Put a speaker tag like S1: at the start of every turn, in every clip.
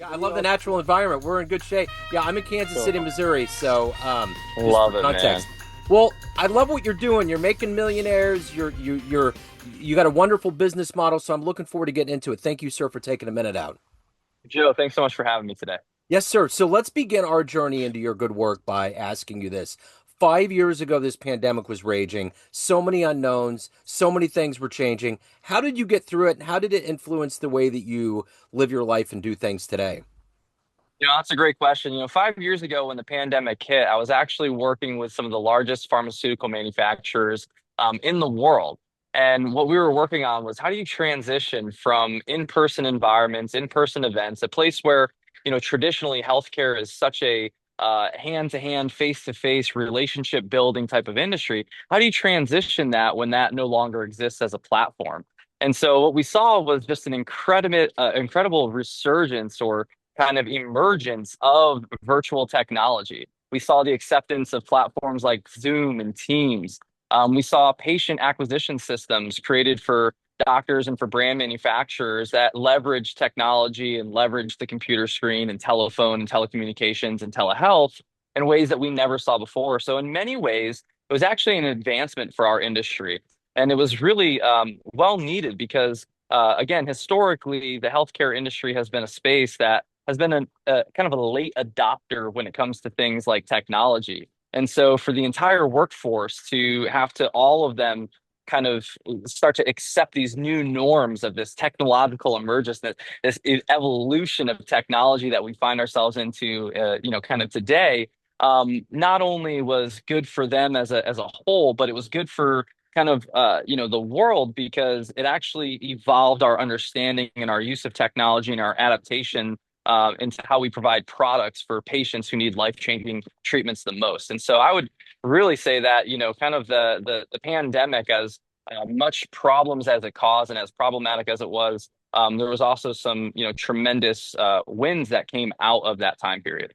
S1: Yeah, I love the natural environment. We're in good shape. Yeah, I'm in Kansas City,
S2: Cool.
S1: Missouri. So, just for
S2: Love it, man.
S1: context, well, I love what you're doing. You're making millionaires. You got a wonderful business model. So I'm looking forward to getting into it. Thank you, sir, for taking a minute out.
S2: Joe, thanks so much for having me today.
S1: Yes, sir. So let's begin our journey into your good work by asking you this. 5 years ago, this pandemic was raging. So many unknowns. So many things were changing. How did you get through it, and how did it influence the way that you live your life and do things today?
S2: That's a great question. 5 years ago when the pandemic hit, I was actually working with some of the largest pharmaceutical manufacturers in the world. And what we were working on was how do you transition from in-person environments, in-person events, a place where, traditionally healthcare is such a hand-to-hand, face-to-face relationship building type of industry. How do you transition that when that no longer exists as a platform? And so what we saw was just an incredible resurgence or kind of emergence of virtual technology. We saw the acceptance of platforms like Zoom and Teams. We saw patient acquisition systems created for doctors and for brand manufacturers that leverage technology and leverage the computer screen and telephone and telecommunications and telehealth in ways that we never saw before. So, in many ways, it was actually an advancement for our industry. And it was really well needed because, again, historically, the healthcare industry has been a space that has been a kind of a late adopter when it comes to things like technology. And so for the entire workforce to have to all of them kind of start to accept these new norms of this technological emergence, this evolution of technology that we find ourselves into, kind of today, not only was good for them as a whole, but it was good for kind of the world because it actually evolved our understanding and our use of technology and our adaptation into how we provide products for patients who need life-changing treatments the most. And so I would really say that, kind of the pandemic, as much problems as it caused and as problematic as it was, there was also some, tremendous wins that came out of that time period.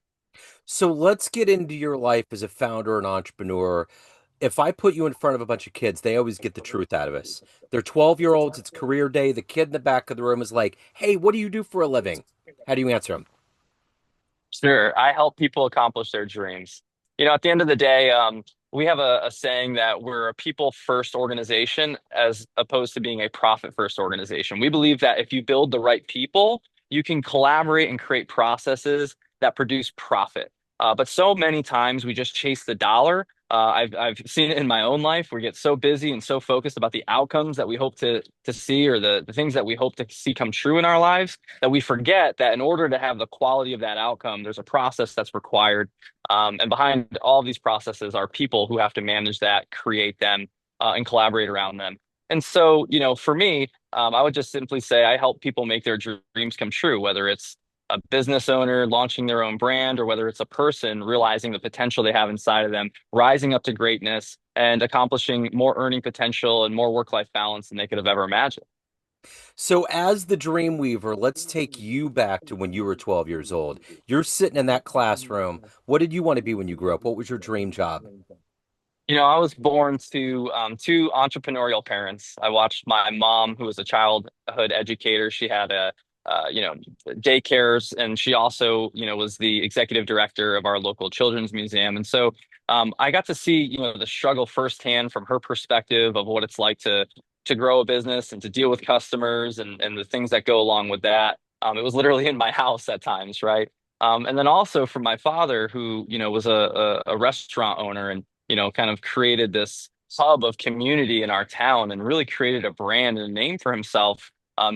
S1: So let's get into your life as a founder and entrepreneur. If I put you in front of a bunch of kids, they always get the truth out of us. They're 12-year-olds, it's career day. The kid in the back of the room is like, "Hey, what do you do for a living?" How do you answer them?
S2: Sure. I help people accomplish their dreams. At the end of the day, we have a saying that we're a people first organization as opposed to being a profit first organization. We believe that if you build the right people, you can collaborate and create processes that produce profit. But so many times we just chase the dollar. I've seen it in my own life. We get so busy and so focused about the outcomes that we hope to see or the things that we hope to see come true in our lives that we forget that in order to have the quality of that outcome, there's a process that's required. And behind all of these processes are people who have to manage that, create them, and collaborate around them. And so, for me, I would just simply say I help people make their dreams come true, whether it's a business owner launching their own brand or whether it's a person realizing the potential they have inside of them, rising up to greatness and accomplishing more earning potential and more work-life balance than they could have ever imagined.
S1: So, as the dream weaver, let's take you back to when you were 12 years old. You're sitting in that classroom. What did you want to be when you grew up? What was your dream job?
S2: I was born to two entrepreneurial parents. I watched my mom, who was a childhood educator. She had daycares, and she also, was the executive director of our local children's museum. And so, I got to see, the struggle firsthand from her perspective of what it's like to grow a business and to deal with customers and the things that go along with that. It was literally in my house at times, right? And then also from my father, who, was a restaurant owner and kind of created this hub of community in our town and really created a brand and a name for himself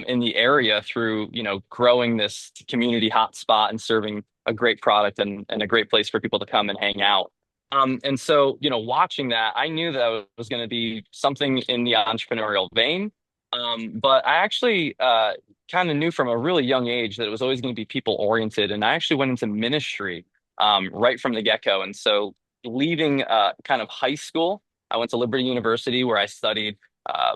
S2: in the area through, growing this community hotspot and serving a great product and a great place for people to come and hang out. And so, watching that, I knew that it was going to be something in the entrepreneurial vein. But I actually kind of knew from a really young age that it was always going to be people oriented. And I actually went into ministry right from the get-go. And so leaving kind of high school, I went to Liberty University where I studied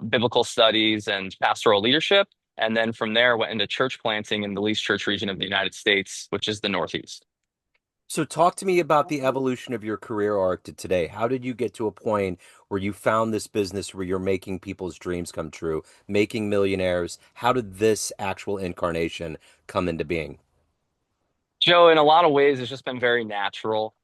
S2: biblical studies and pastoral leadership. And then from there, went into church planting in the least church region of the United States, which is the Northeast.
S1: So, talk to me about the evolution of your career arc to today. How did you get to a point where you found this business where you're making people's dreams come true, making millionaires? How did this actual incarnation come into being?
S2: Joe, in a lot of ways, it's just been very natural.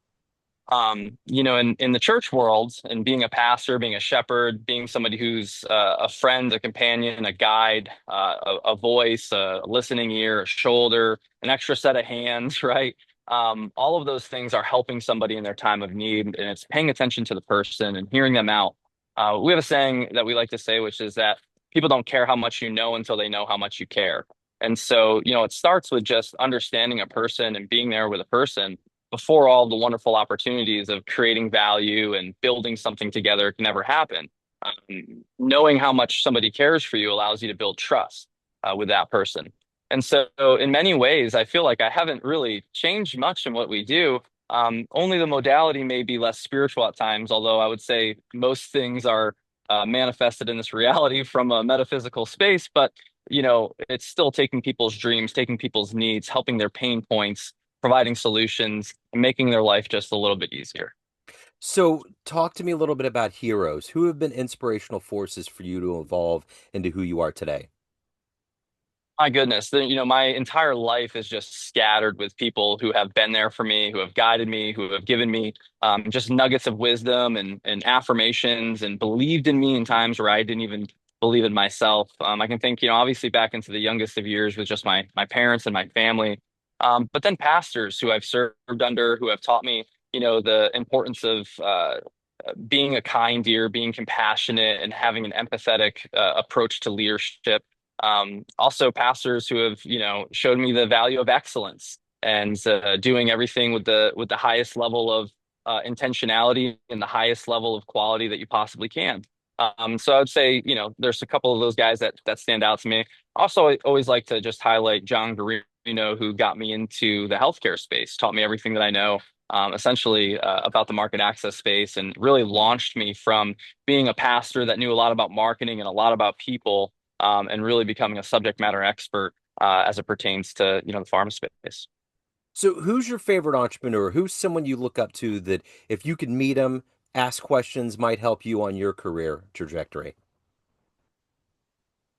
S2: In the church world and being a pastor, being a shepherd, being somebody who's a friend, a companion, a guide, a voice, a listening ear, a shoulder, an extra set of hands, right? All of those things are helping somebody in their time of need, and it's paying attention to the person and hearing them out. We have a saying that we like to say, which is that people don't care how much you know until they know how much you care. And so, it starts with just understanding a person and being there with a person before all the wonderful opportunities of creating value and building something together can never happen. Knowing how much somebody cares for you allows you to build trust with that person. And so, in many ways, I feel like I haven't really changed much in what we do. Only the modality may be less spiritual at times, although I would say most things are manifested in this reality from a metaphysical space. But, it's still taking people's dreams, taking people's needs, helping their pain points, providing solutions, and making their life just a little bit easier.
S1: So, talk to me a little bit about heroes. Who have been inspirational forces for you to evolve into who you are today?
S2: My goodness, my entire life is just scattered with people who have been there for me, who have guided me, who have given me just nuggets of wisdom and affirmations and believed in me in times where I didn't even believe in myself. I can think, obviously back into the youngest of years with just my parents and my family, but then pastors who I've served under, who have taught me, the importance of being a kind ear, being compassionate, and having an empathetic approach to leadership. Also, pastors who have, showed me the value of excellence and doing everything with the highest level of intentionality and the highest level of quality that you possibly can. So I would say, there's a couple of those guys that stand out to me. Also, I always like to just highlight John Garino, who got me into the healthcare space, taught me everything that I know, essentially about the market access space, and really launched me from being a pastor that knew a lot about marketing and a lot about people, and really becoming a subject matter expert as it pertains to the pharma space.
S1: So, who's your favorite entrepreneur? Who's someone you look up to that if you could meet him, ask questions, might help you on your career trajectory?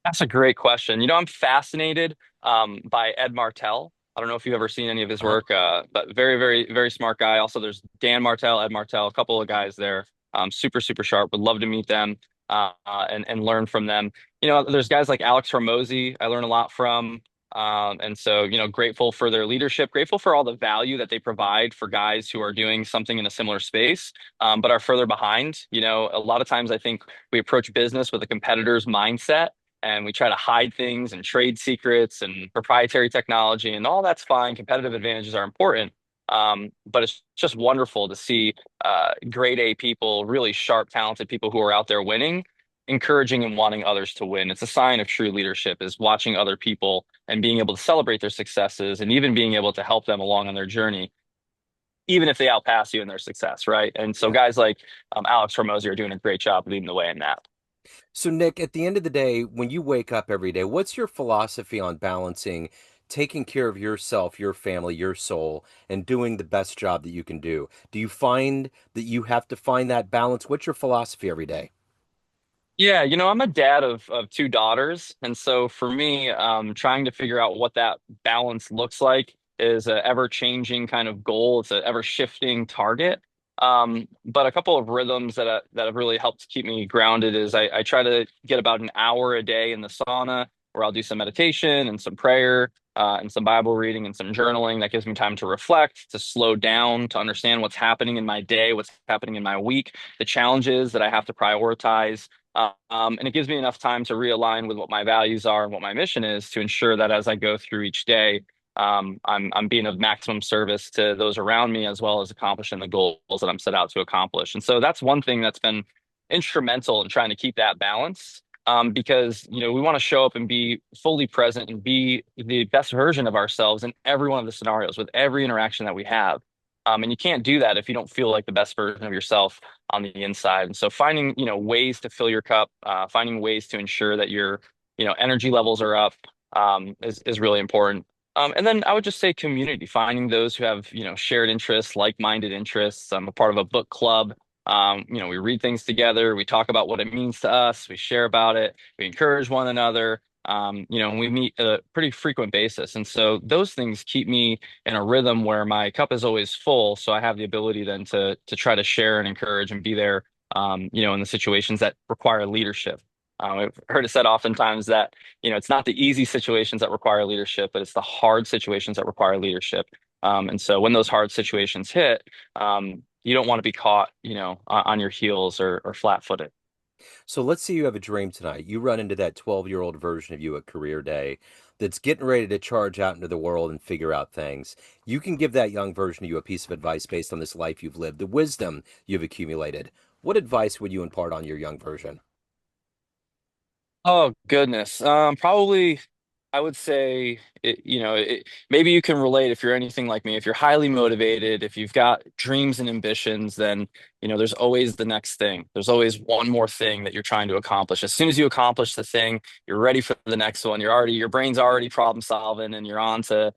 S2: That's a great question. I'm fascinated by Ed Martell. I don't know if you've ever seen any of his
S1: Uh-huh.
S2: work, but very, very, very smart guy. Also, there's Dan Martell, Ed Martell, a couple of guys there, super, super sharp. Would love to meet them and learn from them. There's guys like Alex Hormozy I learn a lot from. And so, grateful for their leadership, grateful for all the value that they provide for guys who are doing something in a similar space, but are further behind. A lot of times I think we approach business with a competitor's mindset, and we try to hide things and trade secrets and proprietary technology, and all that's fine. Competitive advantages are important. But it's just wonderful to see grade A people, really sharp, talented people who are out there winning, encouraging and wanting others to win. It's a sign of true leadership is watching other people and being able to celebrate their successes and even being able to help them along on their journey, even if they outpass you in their success, right? And so
S1: Yeah.
S2: guys like Alex Hormozy are doing a great job leading the way in that.
S1: So, Nick, at the end of the day, when you wake up every day, what's your philosophy on balancing taking care of yourself, your family, your soul, and doing the best job that you can do? Do you find that you have to find that balance? What's your philosophy every day?
S2: Yeah, I'm a dad of two daughters, and so for me, trying to figure out what that balance looks like is an ever-changing kind of goal. It's an ever-shifting target. But a couple of rhythms that have really helped keep me grounded is I try to get about an hour a day in the sauna, where I'll do some meditation and some prayer, and some Bible reading and some journaling. That gives me time to reflect, to slow down, to understand what's happening in my day, what's happening in my week, the challenges that I have to prioritize. And it gives me enough time to realign with what my values are and what my mission is to ensure that as I go through each day, I'm being of maximum service to those around me as well as accomplishing the goals that I'm set out to accomplish. And so that's one thing that's been instrumental in trying to keep that balance. Because we want to show up and be fully present and be the best version of ourselves in every one of the scenarios with every interaction that we have. And you can't do that if you don't feel like the best version of yourself on the inside. And so finding, ways to fill your cup, finding ways to ensure that your, energy levels are up, is really important. And then I would just say community, finding those who have, shared interests, like-minded interests. I'm a part of a book club. We read things together, we talk about what it means to us, we share about it, we encourage one another. And we meet at a pretty frequent basis. And so those things keep me in a rhythm where my cup is always full. So I have the ability then to try to share and encourage and be there, in the situations that require leadership. I've heard it said oftentimes that, it's not the easy situations that require leadership, but it's the hard situations that require leadership. And so when those hard situations hit, you don't want to be caught, on your heels or flat-footed.
S1: So let's say you have a dream tonight. You run into that 12-year-old version of you at career day that's getting ready to charge out into the world and figure out things. You can give that young version of you a piece of advice based on this life you've lived, the wisdom you've accumulated. What advice would you impart on your young version?
S2: Oh goodness. Probably I would say maybe you can relate if you're anything like me. If you're highly motivated, if you've got dreams and ambitions, then there's always the next thing. There's always one more thing that you're trying to accomplish. As soon as you accomplish the thing, you're ready for the next one. Your brain's already problem solving and you're on to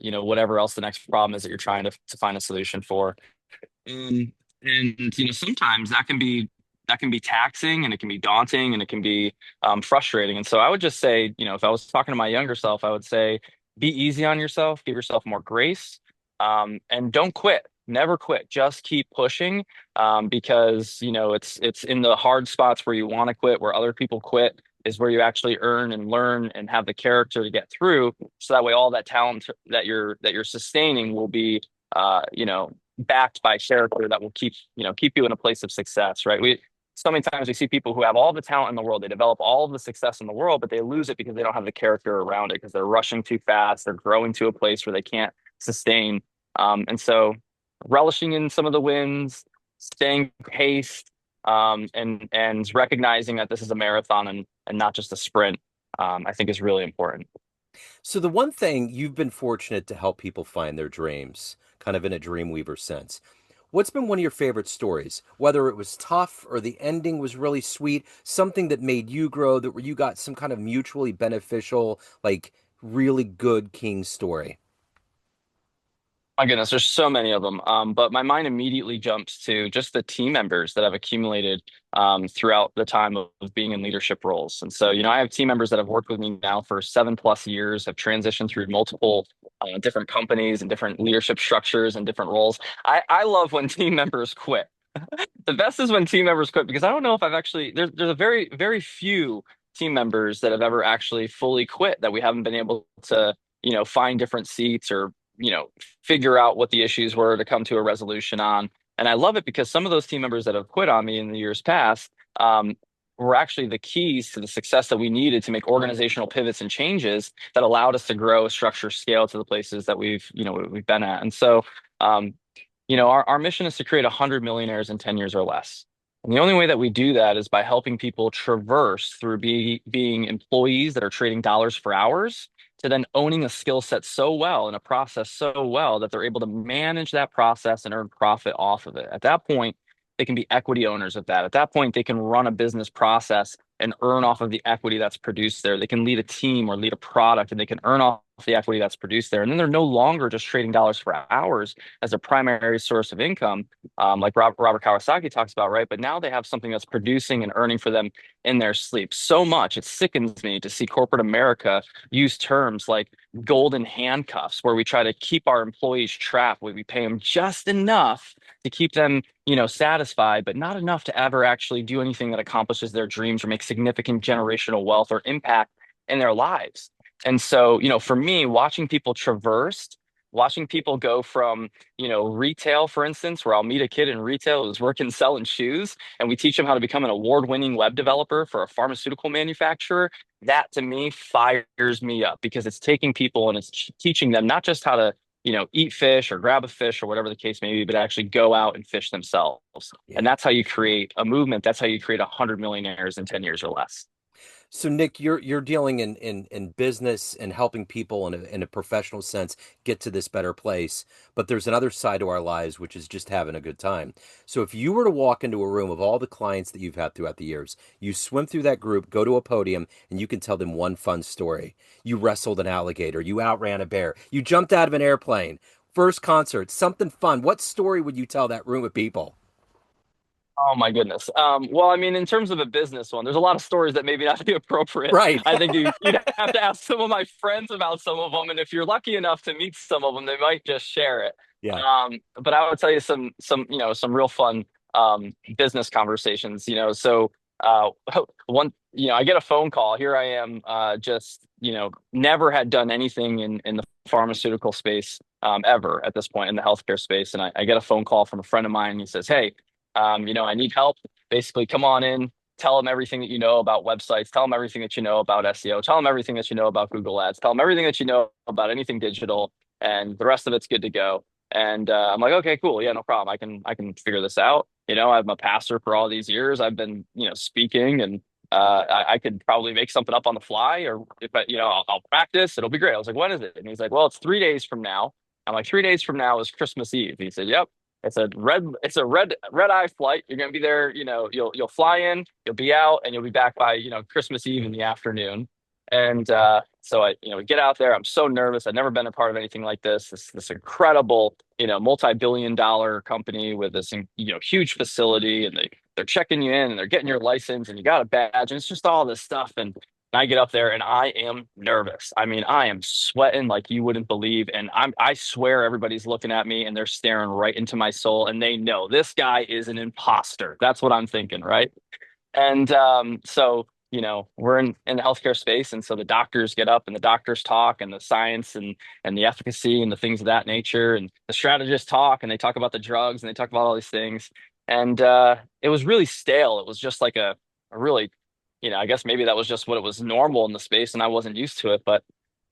S2: whatever else the next problem is that you're trying to find a solution for. Um, and sometimes that can be taxing and it can be daunting and it can be frustrating. And so I would just say, if I was talking to my younger self, I would say be easy on yourself, give yourself more grace, and don't quit. Never quit. Just keep pushing, because it's in the hard spots where you want to quit, where other people quit, is where you actually earn and learn and have the character to get through. So that way, all that talent that you're sustaining will be, backed by character that will keep you in a place of success, right? So many times we see people who have all the talent in the world, they develop all of the success in the world, but they lose it because they don't have the character around it because they're rushing too fast, they're growing to a place where they can't sustain. And so relishing in some of the wins, staying paced, and recognizing that this is a marathon and not just a sprint, I think is really important.
S1: So the one thing you've been fortunate to help people find their dreams, kind of in a dreamweaver sense. What's been one of your favorite stories? Whether it was tough or the ending was really sweet, something that made you grow, that where you got some kind of mutually beneficial, like really good king story.
S2: My goodness, there's so many of them. But my mind immediately jumps to just the team members that I've accumulated throughout the time of being in leadership roles. And so, I have team members that have worked with me now for 7+ years, have transitioned through multiple different companies and different leadership structures and different roles. I love when team members quit. The best is when team members quit because I don't know if I've actually there's a very very few team members that have ever actually fully quit that we haven't been able to find different seats or figure out what the issues were to come to a resolution on. And I love it because some of those team members that have quit on me in the years past, were actually the keys to the success that we needed to make organizational pivots and changes that allowed us to grow, structure, scale to the places that we've been at. And so, our mission is to create 100 millionaires in 10 years or less. And the only way that we do that is by helping people traverse through being employees that are trading dollars for hours to then owning a skill set so well and a process so well that they're able to manage that process and earn profit off of it. At that point, they can be equity owners of that. At that point, they can run a business process and earn off of the equity that's produced there. They can lead a team or lead a product and they can earn off the equity that's produced there. And then they're no longer just trading dollars for hours as a primary source of income, like Robert Kawasaki talks about, right? But now they have something that's producing and earning for them in their sleep. So much it sickens me to see corporate America use terms like golden handcuffs, where we try to keep our employees trapped, where we pay them just enough to keep them, satisfied, but not enough to ever actually do anything that accomplishes their dreams or make significant generational wealth or impact in their lives. And so, for me, watching people go from, retail, for instance, where I'll meet a kid in retail who's working selling shoes, and we teach them how to become an award-winning web developer for a pharmaceutical manufacturer. That to me fires me up because it's taking people and it's teaching them not just how to, eat fish or grab a fish or whatever the case may be, but actually go out and fish themselves. And
S1: Yeah.
S2: that's how you create a movement. That's how you create 100 millionaires in 10 years or less.
S1: So Nick, you're dealing in business and helping people in a professional sense get to this better place. But there's another side to our lives, which is just having a good time. So if you were to walk into a room of all the clients that you've had throughout the years, you swim through that group, go to a podium, and you can tell them one fun story. You wrestled an alligator, you outran a bear, you jumped out of an airplane, first concert, something fun. What story would you tell that room of people?
S2: Oh my goodness. Well, I mean, in terms of a business one, there's a lot of stories that maybe not be appropriate.
S1: Right.
S2: I think you'd have to ask some of my friends about some of them, and if you're lucky enough to meet some of them, they might just share it.
S1: Yeah.
S2: But I would tell you some some real fun business conversations. So one, I get a phone call. Here I am, just never had done anything in the pharmaceutical space ever at this point in the healthcare space, and I get a phone call from a friend of mine. And he says, "Hey." I need help. Basically, come on in, tell them everything that you know about websites, tell them everything that you know about SEO, tell them everything that you know about Google Ads, tell them everything that you know about anything digital, and the rest of it's good to go. And I'm like, okay, cool, yeah, no problem. I can figure this out. I'm a pastor for all these years. I've been speaking, and I could probably make something up on the fly, or if I'll practice. It'll be great. I was like, when is it? And he's like, well, it's 3 days from now. I'm like, 3 days from now is Christmas Eve. He said, yep. It's a red eye flight. You're gonna be there, you'll fly in, you'll be out, and you'll be back by, Christmas Eve in the afternoon. And so we get out there. I'm so nervous. I've never been a part of anything like this. This incredible, multi-billion-dollar company with this, huge facility, and they're checking you in and they're getting your license and you got a badge, and it's just all this stuff. And I get up there and I am nervous. I mean, I am sweating like you wouldn't believe. And I swear everybody's looking at me and they're staring right into my soul. And they know this guy is an imposter. That's what I'm thinking, right? And so, we're in the healthcare space. And so the doctors get up and the doctors talk and the science and the efficacy and the things of that nature. And the strategists talk and they talk about the drugs and they talk about all these things. And it was really stale. It was just like a really, I guess maybe that was just what it was normal in the space and I wasn't used to it. But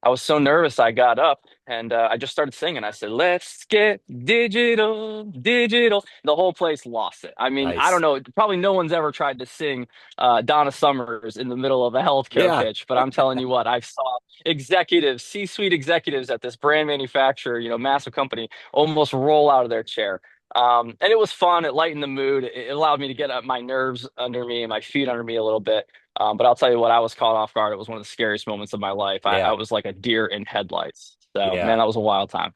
S2: I was so nervous, I got up and I just started singing. I said, "Let's get digital, digital." The whole place lost it. I mean, I don't
S1: Nice.
S2: know. Probably no one's ever tried to sing Donna Summers in the middle of a healthcare
S1: Yeah.
S2: pitch, but I'm telling you what, I saw executives, C-suite executives at this brand manufacturer, massive company, almost roll out of their chair. And it was fun. It lightened the mood. It allowed me to get my nerves under me and my feet under me a little bit. But I'll tell you what, I was caught off guard. It was one of the scariest moments of my life. I
S1: Yeah.
S2: was like a deer in headlights. So,
S1: Yeah.
S2: man, that was a wild time.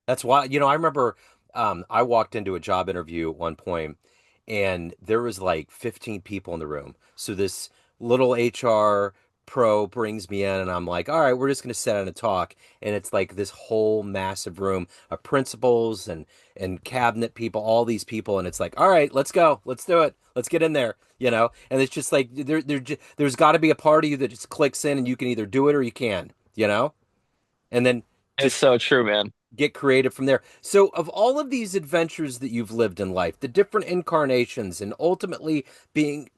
S1: That's why, I remember I walked into a job interview at one point and there was like 15 people in the room. So this little HR pro brings me in and I'm like, all right, we're just going to sit down and talk. And it's like this whole massive room of principals and cabinet people, all these people. And it's like, all right, let's go. Let's do it. Let's get in there, And it's just like there's got to be a part of you that just clicks in and you can either do it or you can. And then
S2: It's
S1: just
S2: so true, man.
S1: get creative from there. So, of all of these adventures that you've lived in life, the different incarnations, and ultimately being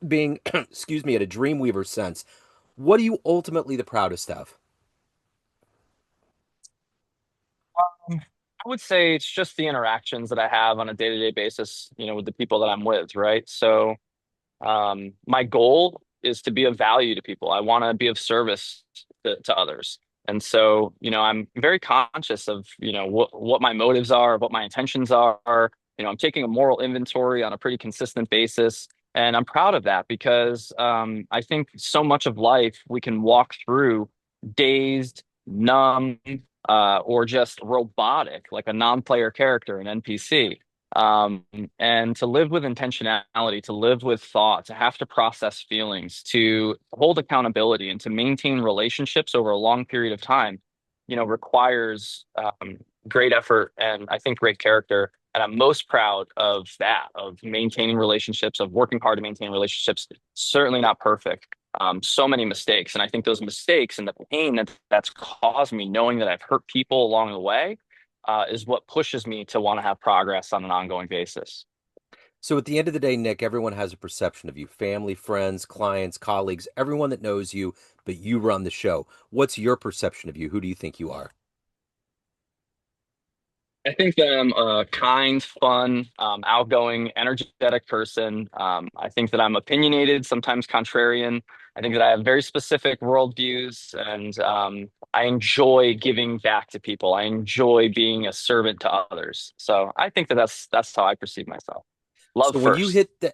S1: excuse me, at a Dreamweaver sense, what are you ultimately the proudest of?
S2: I would say it's just the interactions that I have on a day-to-day basis, with the people that I'm with, right? So, my goal is to be of value to people. I want to be of service to others. And so, I'm very conscious of, what my motives are, what my intentions are. I'm taking a moral inventory on a pretty consistent basis. And I'm proud of that because I think so much of life we can walk through dazed, numb, or just robotic, like a non-player character, an NPC. Um, and to live with intentionality, to live with thought, to have to process feelings, to hold accountability, and to maintain relationships over a long period of time, requires great effort and I think great character. And I'm most proud of that, of maintaining relationships, of working hard to maintain relationships. Certainly not perfect. So many mistakes. And I think those mistakes and the pain that's caused me, knowing that I've hurt people along the way, is what pushes me to want to have progress on an ongoing basis.
S1: So, at the end of the day, Nick, everyone has a perception of you: family, friends, clients, colleagues, everyone that knows you, but you run the show. What's your perception of you? Who do you think you are?
S2: I think that I'm a kind, fun, outgoing, energetic person. I think that I'm opinionated, sometimes contrarian. I think that I have very specific worldviews, and I enjoy giving back to people. I enjoy being a servant to others. So I think that that's how I perceive myself. Love
S1: So,
S2: first.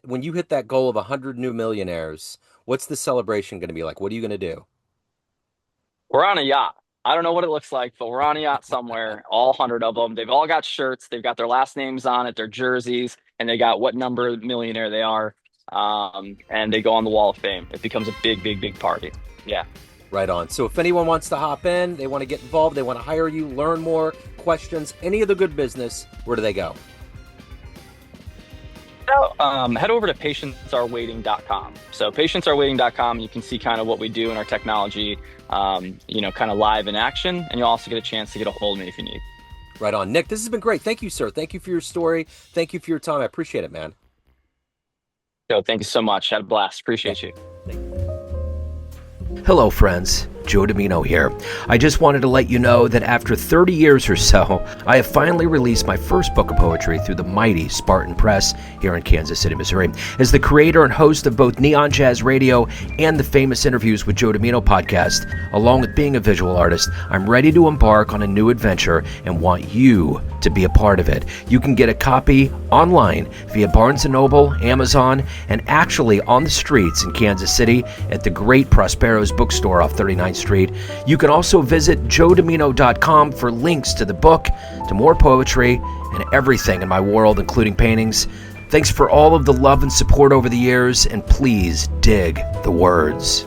S1: when you hit that goal of 100 new millionaires, what's the celebration going to be like? What are you going to do?
S2: We're on a yacht. I don't know what it looks like, but we're on a yacht somewhere, all 100 of them. They've all got shirts. They've got their last names on it, their jerseys, and they got what number millionaire they are. And they go on the wall of fame. It becomes a big, big, big party. Yeah.
S1: Right on. So if anyone wants to hop in, they want to get involved, they want to hire you, learn more, questions, any of the good business, where do they go?
S2: Head over to patientsarewaiting.com. So patientsarewaiting.com, you can see kind of what we do in our technology, kind of live in action. And you'll also get a chance to get a hold of me if you need.
S1: Right on. Nick, this has been great. Thank you, sir. Thank you for your story. Thank you for your time. I appreciate it, man.
S2: So thank you so much. Had a blast. Appreciate
S1: Yeah.
S2: you.
S3: Hello, friends. Joe Dimino here. I just wanted to let you know that after 30 years or so, I have finally released my first book of poetry through the mighty Spartan Press here in Kansas City, Missouri. As the creator and host of both Neon Jazz Radio and the Famous Interviews with Joe Dimino podcast, along with being a visual artist, I'm ready to embark on a new adventure and want you to be a part of it. You can get a copy online via Barnes & Noble, Amazon, and actually on the streets in Kansas City at the great Prospero's bookstore off 39th Street. You can also visit joedimino.com for links to the book, to more poetry, and everything in my world, including paintings. Thanks for all of the love and support over the years, and please dig the words.